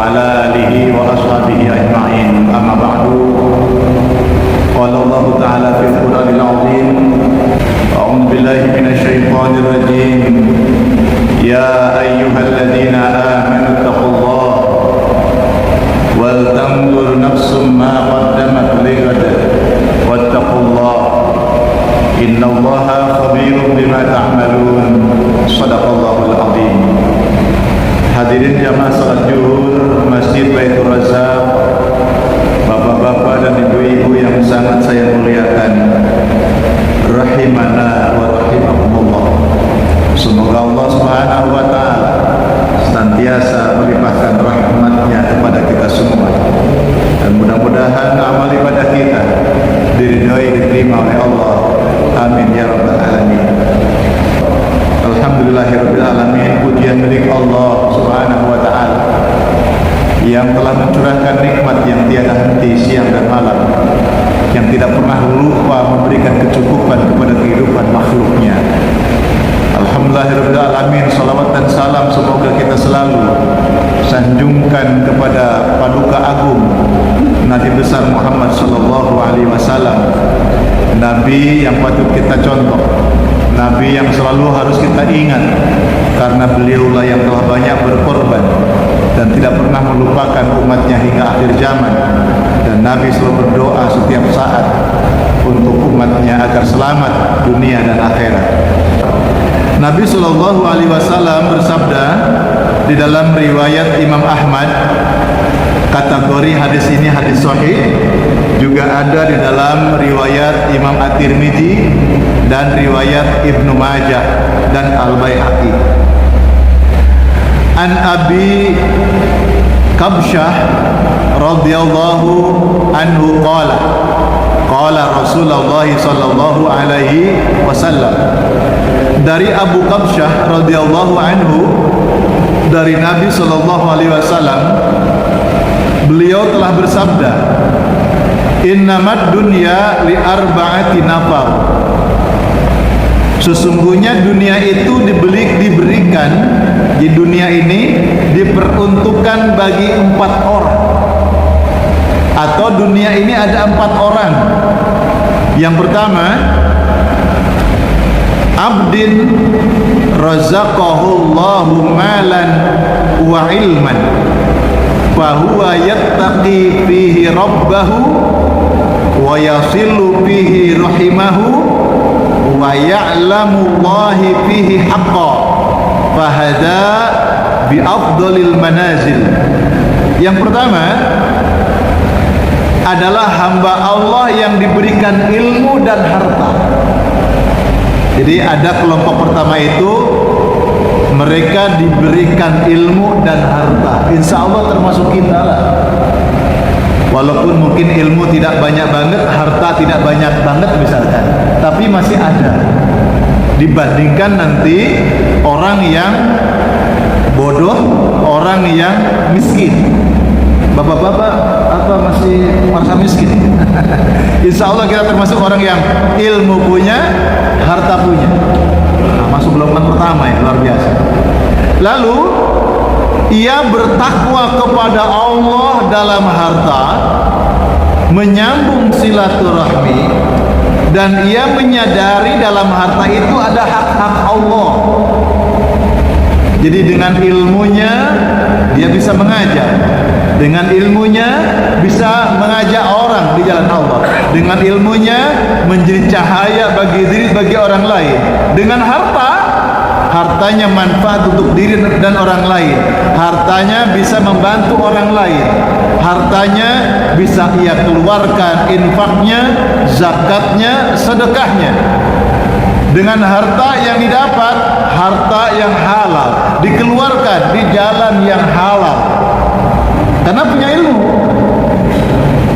وعلى آله وأصحابه أجمعين أما بعد قال الله تعالى في القرآن العظيم أعوذ بالله من الشيطان الرجيم يا أيها الذين آمنوا اتقوا الله ولتنظر نفس ما قدمت لغد واتقوا الله إن الله خبير بما تعملون صدق الله العظيم. Hadirin jamaah salat zuhur Masjid Baitur Razzaq, bapak-bapak dan ibu-ibu yang sangat saya muliakan, rahimana wa rahimakumullah. Semoga Allah Subhanahu wa taala senantiasa melimpahkan rahmat-Nya kepada kita semua, dan mudah-mudahan amal ibadah kita diridhai diterima oleh Allah. Amin ya rabbal alamin. Alhamdulillahirabbil alamin. Pujian milik Allah Subhanahu wa taala yang telah mencurahkan nikmat yang tiada henti siang dan malam, yang tidak pernah lupa memberikan kecukupan kepada kehidupan makhluknya. Alhamdulillahirabbil alamin. Salawat dan salam semoga kita selalu sanjungkan kepada paduka agung Nabi besar Muhammad sallallahu alaihi wasallam, Nabi yang patut kita contoh, Nabi yang selalu harus kita ingat, karena beliaulah yang telah banyak berkorban dan tidak pernah melupakan umatnya hingga akhir zaman. Dan Nabi selalu berdoa setiap saat untuk umatnya agar selamat dunia dan akhirat. Nabi sallallahu alaihi wasallam bersabda di dalam riwayat Imam Ahmad, kategori hadis ini hadis sahih, juga ada di dalam riwayat Imam At-Tirmidzi dan riwayat Ibnu Majah dan Al-Baihaqi. An Abi Kabsyah radhiyallahu anhu qala Rasulullah sallallahu alaihi wasallam. Dari Abu Kabsyah radhiyallahu anhu, dari Nabi sallallahu alaihi wasallam, beliau telah bersabda, innamad dunya li arba'ati nafar. Sesungguhnya dunia itu diberikan, di dunia ini diperuntukkan bagi 4 orang, atau dunia ini ada 4 orang. Yang pertama, abdin razaqahullahu malan wa ilman fahuwa yattaqi fihi rabbahu wa yasilu fihi rahimahu wa ya'lamu Allahi fihi haqqa fahada bi afdalil manazil. Yang pertama adalah hamba Allah yang diberikan ilmu dan harta. Jadi ada kelompok pertama itu, mereka diberikan ilmu dan harta. Insya Allah termasuk kita lah. Walaupun mungkin ilmu tidak banyak banget, harta tidak banyak banget misalkan, tapi masih ada. Dibandingkan nanti orang yang bodoh, orang yang miskin. Bapak-bapak apa masih merasa miskin? Insya Allah kita termasuk orang yang ilmu punya, harta punya. Nah, masuk golongan pertama ya, luar biasa. Lalu ia bertakwa kepada Allah dalam harta, menyambung silaturahmi, dan ia menyadari dalam harta itu ada hak-hak Allah. Jadi dengan ilmunya dia bisa mengajar, dengan ilmunya bisa mengajak orang di jalan Allah, dengan ilmunya menjadi cahaya bagi diri, bagi orang lain. Dengan hartanya manfaat untuk diri dan orang lain, hartanya bisa membantu orang lain, hartanya bisa ia keluarkan infaknya, zakatnya, sedekahnya. Dengan harta yang didapat, harta yang halal, dikeluarkan di jalan yang halal karena punya ilmu.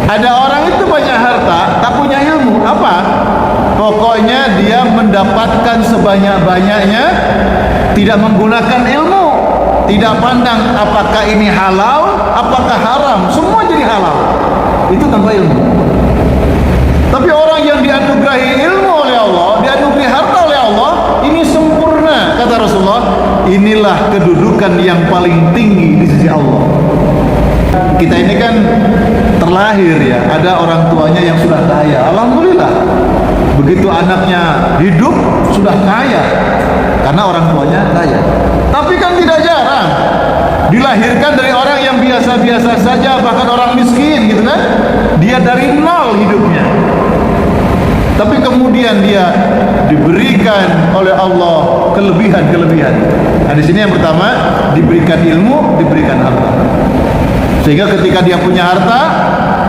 Ada orang itu banyak harta tak punya ilmu. Apa? Pokoknya dia mendapatkan sebanyak-banyaknya, tidak menggunakan ilmu, tidak pandang apakah ini halal, apakah haram, semua jadi halal. Itu tanpa ilmu. Tapi orang yang dianugerahi ilmu oleh Allah, dianugerahi harta oleh Allah, ini sempurna, kata Rasulullah. Inilah kedudukan yang paling tinggi di sisi Allah. kita ini kan terlahir ya, ada orang tuanya yang sudah kaya. Alhamdulillah. Begitu anaknya hidup sudah kaya karena orang tuanya kaya. Tapi kan tidak jarang dilahirkan dari orang yang biasa-biasa saja, bahkan orang miskin gitu kan. Dia dari nol hidupnya. Tapi kemudian dia diberikan oleh Allah kelebihan-kelebihan. Nah, di sini yang pertama diberikan ilmu, diberikan harta. Sehingga ketika dia punya harta,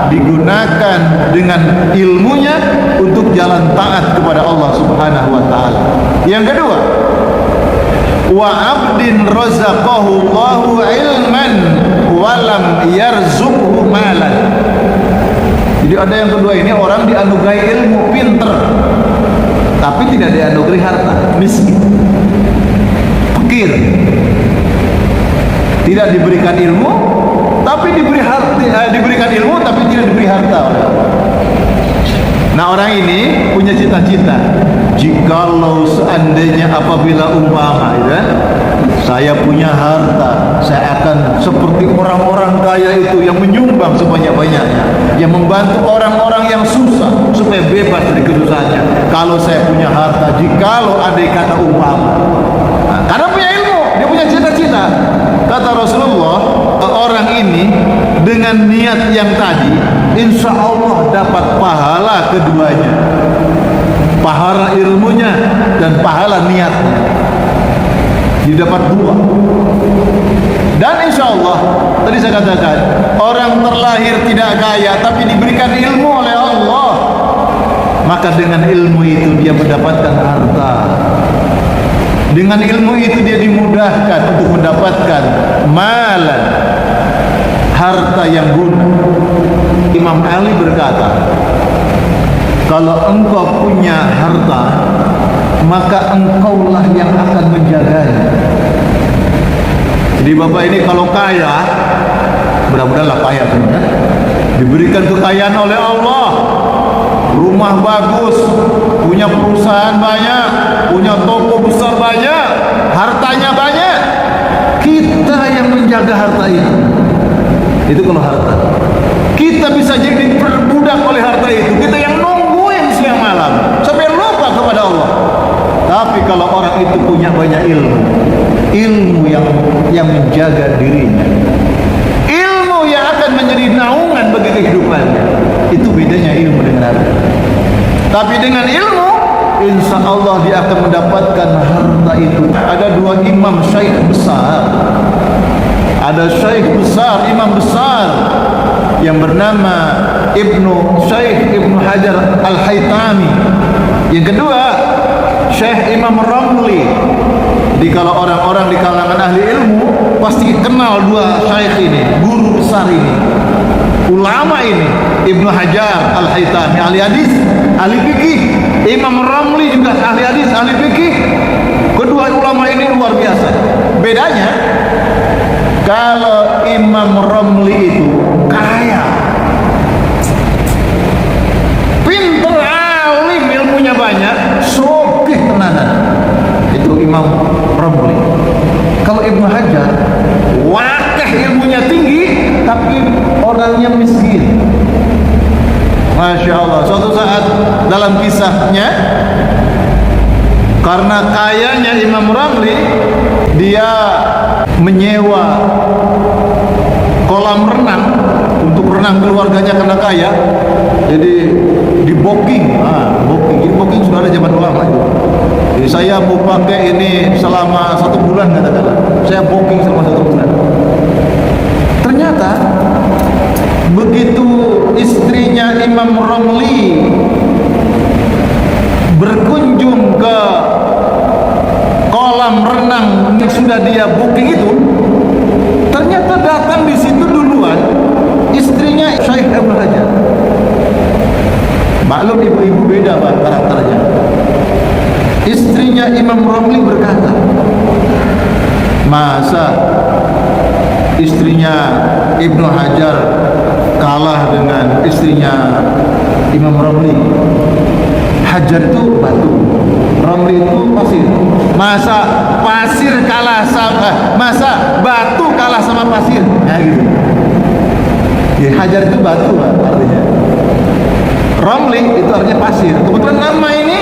digunakan dengan ilmunya untuk jalan taat kepada Allah Subhanahu wa taala. Yang kedua, wa abdin razaqahu Allahu ilman wa lam yarzuqhu malan. Jadi ada yang kedua ini, orang dianugerahi ilmu, pinter, tapi tidak dianugerahi harta, miskin, fakir. Tidak diberikan ilmu, tapi diberikan ilmu, tapi tidak diberi harta oleh Allah. Nah, orang ini punya cita-cita, jikalau seandainya apabila umpama ya, saya punya harta, saya akan seperti orang-orang kaya itu yang menyumbang sebanyak-banyaknya, yang membantu orang-orang yang susah supaya bebas dari kesusahannya. Kalau saya punya harta, jikalau andai kata umpama. Nah, karena punya ilmu, dia punya cita-cita. Kata Rasulullah, orang ini dengan niat yang tadi, insya Allah dapat pahala keduanya, pahala ilmunya dan pahala niatnya. Didapat dua. Dan insya Allah, tadi saya katakan, orang terlahir tidak kaya tapi diberikan ilmu oleh Allah, maka dengan ilmu itu dia mendapatkan harta. Dengan ilmu itu dia dimudahkan untuk mendapatkan malan, harta yang guna. Imam Ali berkata, kalau engkau punya harta, maka engkaulah yang akan menjaganya. Jadi bapak ini kalau kaya, mudah-mudahan kaya kan? Diberikan kekayaan oleh Allah, rumah bagus, punya perusahaan banyak, punya toko besar banyak, hartanya banyak. Kita yang menjaga harta itu. Itu kalau harta. Kita bisa jadi perbudak oleh harta itu. Kita yang nungguin siang malam sampai lupa kepada Allah. Tapi kalau orang itu punya banyak ilmu, ilmu yang menjaga dirinya, ilmu yang akan menjadi naungan bagi kehidupannya, itu bedanya ilmu dengan harta. Tapi dengan ilmu, insya Allah dia akan mendapatkan harta itu. Ada dua imam syaikh besar, ada syaikh besar, imam besar yang bernama Syekh Ibnu Hajar Al-Haytami. Yang kedua, Syekh Imam Ramli. Jadi kalau orang-orang di kalangan ahli ilmu pasti kenal dua syekh ini, guru besar ini, ulama ini. Ibnu Hajar Al-Haytami ahli hadis, ahli fikih. Imam Ramli juga ahli hadis, ahli fikih. Kedua ulama ini luar biasa. Bedanya, kalau Imam Ramli itu kaya, pinter, alim, ilmunya banyak, sokih tenanan. Itu Imam Ramli. Kalau Ibnu Hajar, wakah ilmunya tinggi, tapi orangnya miskin. Masya Allah. Suatu saat dalam kisahnya, karena kayanya Imam Ramli, dia menyewa kolam renang untuk renang keluarganya karena kaya. Jadi di booking, Jadi booking sudah ada zaman ulama itu. Jadi saya mau pakai ini selama 1 bulan katakanlah. Saya booking selama 1 bulan. Ternyata begitu istrinya Imam Ramli berkunjung ke kolam renang yang sudah dia booking itu, ternyata datang di situ duluan istrinya Syekh Ibnu Hajar. Maklum ibu-ibu beda Pak karakternya. Istrinya Imam Ramli berkata, masa istrinya Ibnu Hajar kalah dengan istrinya Imam Ramli? Hajar itu batu, Ramli itu pasir. Masa pasir kalah sama, masa batu kalah sama pasir? Ya gitu. Hajar itu batu Pak, artinya. Romli itu artinya pasir. Kebetulan nama ini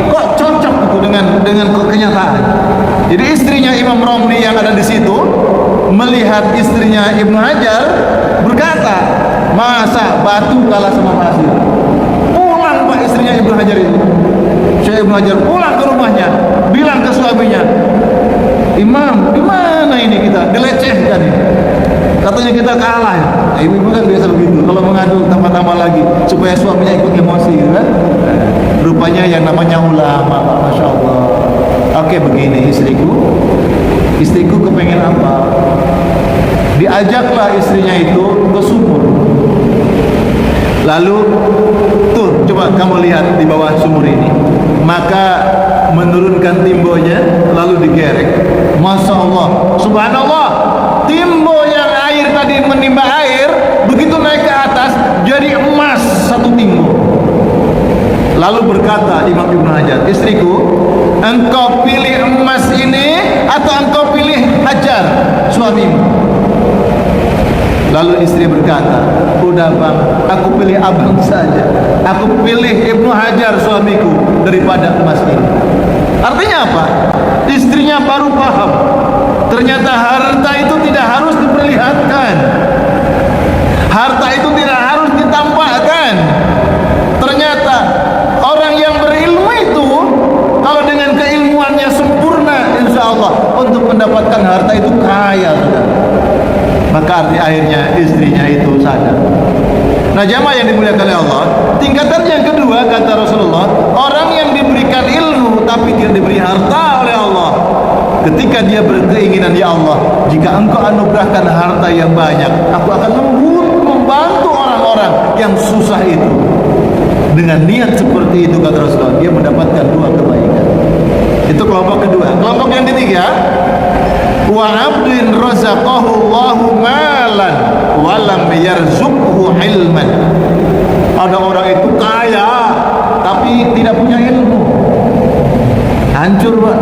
kok cocok gitu dengan kenyataan. Jadi istrinya Imam Romli yang ada di situ melihat istrinya Ibnu Hajar berkata, masa batu kalah sama pasir? Pulang Pak istrinya Ibnu Hajar itu. Syekh Ibnu Hajar pulang ke rumahnya, bilang ke suaminya, Imam, di mana ini kita dilecehkan ini? Katanya kita kalah ya. Ibu-ibu kan biasa begitu. Kalau mengadu tambah-tambah lagi supaya suaminya ikut emosi, gitu kan? Rupanya yang namanya ulama, Masya Allah. Oke, begini istriku kepengen apa? Diajaklah istrinya itu ke sumur. Lalu tuh coba kamu lihat di bawah sumur ini. Maka menurunkan timbonya lalu digerek. Masya Allah, subhanallah. Timbo yang air tadi menimba air begitu naik ke atas jadi emas satu timbo. Lalu berkata Imam Ibnu Hajar, istriku, engkau pilih emas ini atau engkau pilih Hajar suamimu? Lalu istri berkata, udah bang, aku pilih abang saja. Aku pilih Ibnu Hajar suamiku daripada emas ini. Artinya apa? Istrinya baru paham. Ternyata harta itu tidak harus diperlihatkan. Harta itu tidak harus ditampakkan. Ternyata orang yang berilmu itu kalau dengan keilmuannya sempurna, insya Allah untuk mendapatkan harta itu kaya sudah. Maka arti akhirnya istrinya itu sadar. Nah jamaah yang dimuliakan oleh Allah, tingkatan yang kedua kata Rasulullah, orang yang diberikan ilmu tapi tidak diberi harta oleh Allah. Ketika dia berkeinginan, ya Allah, jika engkau anugerahkan harta yang banyak, aku akan membantu orang-orang yang susah itu. Dengan niat seperti itu kata Rasulullah, dia mendapatkan dua kebaikan. Itu kelompok kedua. Kelompok yang ketiga, wa abdin razaqahu Allahu malan wa lam yarzuqhu ilman. Ada orang itu kaya tapi tidak punya ilmu. Hancur Pak.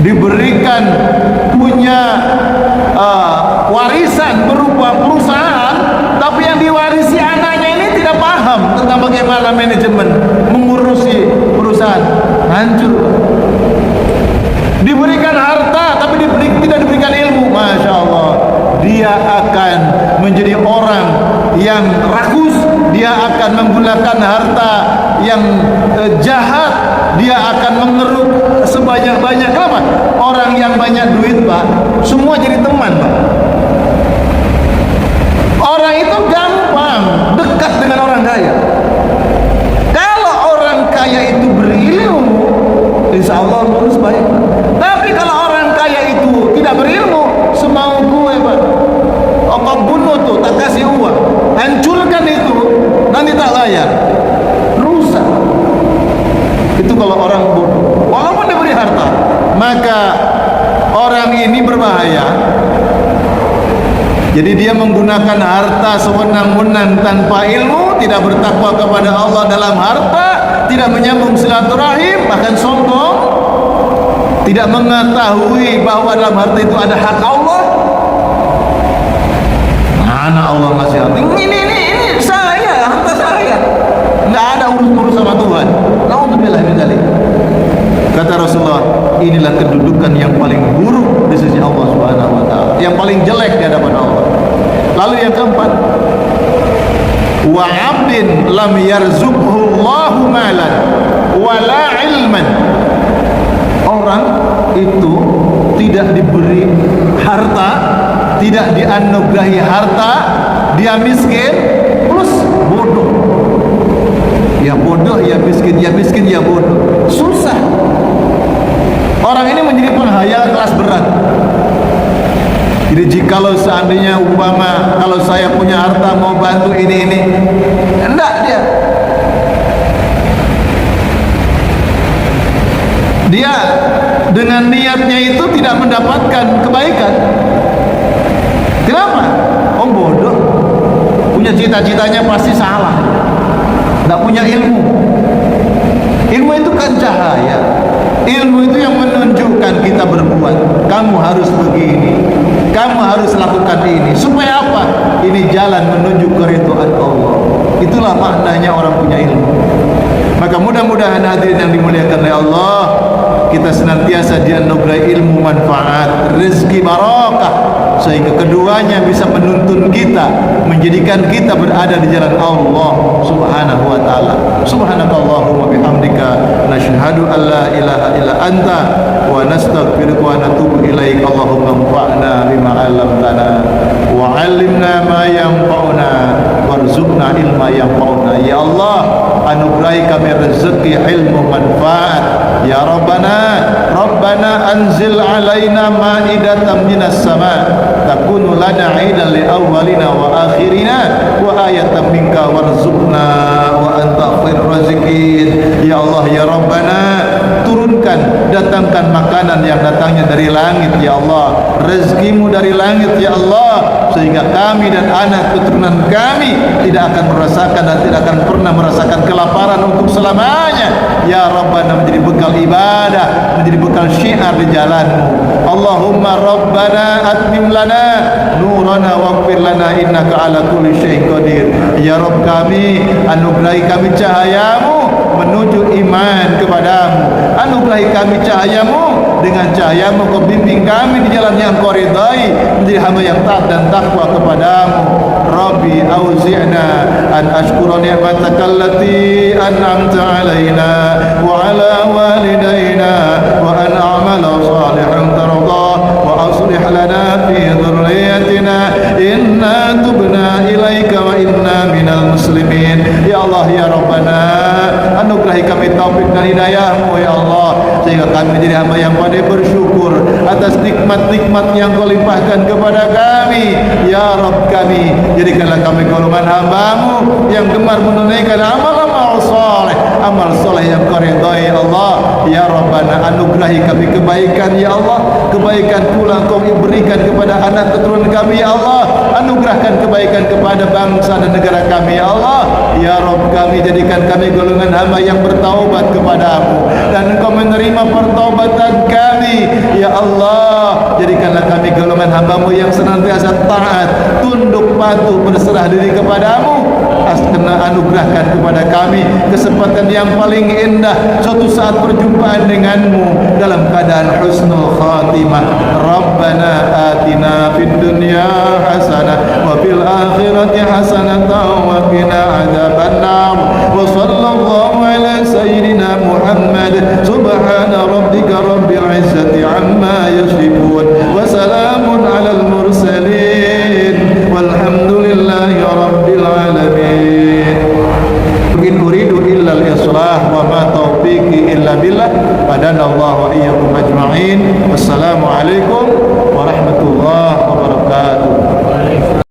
Diberikan punya warisan berupa perusahaan, tapi yang diwarisi anaknya ini tidak paham tentang bagaimana manajemen mengurusi perusahaan. Hancur Pak. Diberikan harta tapi tidak diberikan ilmu, Masya Allah, dia akan menjadi orang yang rakus. Dia akan menggunakan harta yang jahat. Dia akan mengeruk sebanyak-banyak. Kenapa? Orang yang banyak duit Pak, semua jadi teman Pak. Orang itu gampang dekat dengan orang kaya. Kalau orang kaya itu berilmu, insya Allah terus baik Pak. Tapi kalau orang kaya itu tidak berilmu, semau gue Pak, apa bunuh tuh, tak kasih uang, hancurkan itu, nanti tak layak, rusak. Itu kalau orang bodoh, walaupun diberi harta, maka orang ini berbahaya. Jadi dia menggunakan harta sewenang-wenang tanpa ilmu, tidak bertakwa kepada Allah dalam harta, tidak menyambung silaturahim, bahkan sombong, tidak mengetahui bahwa dalam harta itu ada hak Allah. Mana Allah ngasih harta? Ini saya, harta saya. Nggak ada urus-urus sama Tuhan. Alhamdulillah min dzalik. Kata Rasulullah, inilah kedudukan yang paling buruk di sisi Allah Subhanahu wa taala, yang paling jelek di hadapan Allah. Lalu yang keempat, wa 'abdin lam yarzuqhu Allahu malan wala ilman. Orang itu tidak diberi harta, tidak dianugerahi harta, dia miskin plus bodoh. Ya bodoh, ya miskin, ya miskin, ya bodoh. Susah. Orang ini menjadi penghayal kelas berat. Jadi jikalau seandainya umpama kalau saya punya harta mau bantu ini, enggak dia. Dia dengan niatnya itu tidak mendapatkan kebaikan. Kenapa? Oh bodoh. Punya cita-citanya pasti salah. Tidak punya ilmu. Ilmu itu kan cahaya. Ilmu itu yang menunjukkan kita berbuat. Kamu harus begini, kamu harus lakukan ini. Supaya apa? Ini jalan menuju keridhaan Allah. Itulah maknanya orang punya ilmu. Maka mudah-mudahan hadirin yang dimuliakan oleh Allah, kita senantiasa dianugerahi ilmu manfaat, rezeki barakah, sehingga keduanya bisa menuntun kita, menjadikan kita berada di jalan Allah Subhanahu wa taala. Subhanakallahumma bihamdika nasyhadu an la ilaha illa anta wa nastaghfiruka wa natubu ilaik. Allahumma anfa'na bima 'allamtana wa 'allimna ma yanfa'una warzuqna ilma yanfa'una. Ya Allah, anugerahi kami rezeki ilmu manfaat. Ya Rabbana anzil alaina ma'idatan minas sama' takunu lana 'idan li awwalina wa akhirina wa ayatan minka warzuqna wa anta khairur raziqin. Ya Allah, ya Rabbana, turunkan, datangkan makanan yang datangnya dari langit ya Allah, rezekimu dari langit ya Allah, sehingga kami dan anak keturunan kami tidak akan merasakan dan tidak akan pernah merasakan kelaparan untuk selamanya. Ya Rabbana, menjadi bekal ibadah, menjadi bekal syiar di jalanmu. Allahumma Rabbana atmim lana nurana waghfir lana innaka ala kulli syai'in qadir. Ya Rabb kami, anugerahi kami cahayamu menuju iman kepadamu. Anugerahi kami cahayamu, dengan cahayamu kau bimbing kami di jalan yang kau ridai, menjadi hamba yang taat dan takwa kepadamu. Rabbi auzi'na an ashkura ni'mataka allati an'amta alaina wa ala walidayna wa an a'mala salihan tardah wa aslih lana fi dhurriyyatina inna tubna ilaika wa inna minal muslimin. Ya Allah, ya Rabbana, anugerahi kami taufik dan hidayahmu ya Allah, sehingga kami menjadi hamba yang pandai bersyukur atas nikmat-nikmat yang kau limpahkan kepada kami. Ya Rabb kami, jadikanlah kami golongan hambamu yang gemar menunaikan amal-amal saleh, amal saleh yang kau ridhai Allah. Ya Rabbana, anugerahi kami kebaikan ya Allah, kebaikan pula kau berikan kepada anak keturunan kami ya Allah. Anugerahkan kebaikan kepada bangsa dan negara kami ya Allah. Ya Rabb kami, jadikan kami golongan hamba yang bertaubat kepadamu dan engkau menerima pertaubatan kami ya Allah. Jadikanlah kami golongan hambamu yang senantiasa taat, tunduk patuh, berserah diri kepadamu. Kena anugerahkan kepada kami kesempatan yang paling indah, suatu saat perjumpaan denganmu dalam keadaan husnul khatimah. Rabbana atina fid dunya hasanah wa fil akhirati hasanah wa qina adzabannar. Wa sallallahu ala sayyidina Muhammad. Subhana rabbika rabbil izzati amma yasifun wa salamun alal mursalin walhamdulillahi rabbil alamin. In uridu illa al-islah wa ma taufiqi illa billah. Hadanallahu wa iyyakum ajma'in. Wassalamu alaikum warahmatullahi wabarakatuh.